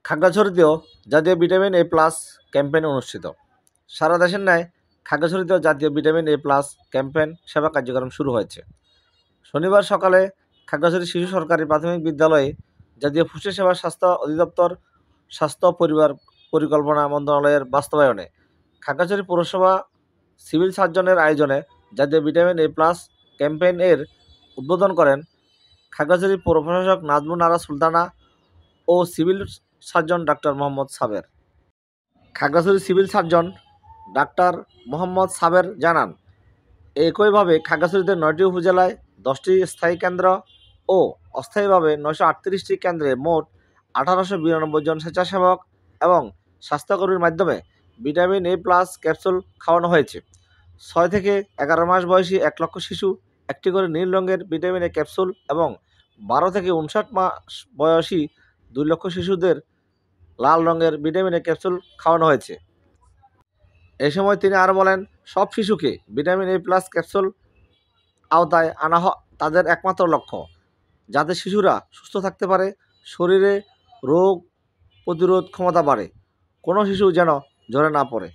খাগড়াছড়িতেও জাতীয় vitamin A plus campaign অনুষ্ঠিত। সারা দেশের ন্যায় খাগড়াছড়িতেও জাতীয় ভিটামিন এ প্লাস ক্যাম্পেইন সেবা কার্যক্রম শুরু হয়েছে। শনিবার সকালে খাগড়াছড়ি শিশু সরকারি প্রাথমিক বিদ্যালয়ে জাতীয় পুষ্টি সেবা স্বাস্থ্য অধিদপ্তর স্বাস্থ্য পরিবার পরিকল্পনা মন্ত্রণালয়ের বাস্তবায়নে খাগড়াছড়ি পৌরসভা সিভিল সার্জনের আয়োজনে জাতীয় ভিটামিন এ প্লাস ক্যাম্পেইন এর উদ্বোধন করেন খাগড়াছড়ি পৌর প্রশাসক নাজমুন আরা সুলতানা ও সিভিল সার্জন ডাক্তার মোহাম্মদ সাবের। খাগড়াছড়ি সিভিল সার্জন ডাক্তার মোহাম্মদ সাবের জানান, একইভাবে খাগড়াছড়িতে 9টি উপজেলায় 10টি স্থায়ী কেন্দ্র ও অস্থায়ীভাবে 938টি কেন্দ্রে মোট 1892 জন স্বেচ্ছাসেবক এবং স্বাস্থ্যকর্মীর মাধ্যমে ভিটামিন এ প্লাস ক্যাপসুল খাওয়ানো হয়েছে। 6 থেকে 11 মাস বয়সী 1 লক্ষ শিশু একটি করে নীল রঙের ভিটামিন এ ক্যাপসুল এবং 12 থেকে 59 মাস বয়সী 2 লক্ষ শিশুদের লাল রঙের ভিটামিন এ ক্যাপসুল খাওয়ানো হয়েছে। এই সময় তিনি আরও বলেন, সব শিশুকে ভিটামিন এ প্লাস ক্যাপসুল আওতায় আনা তাদের একমাত্র লক্ষ্য, যাতে শিশুরা সুস্থ থাকতে পারে, শরীরে রোগ প্রতিরোধ ক্ষমতা বাড়ে, কোনো শিশু যেন ঝরে না পড়ে।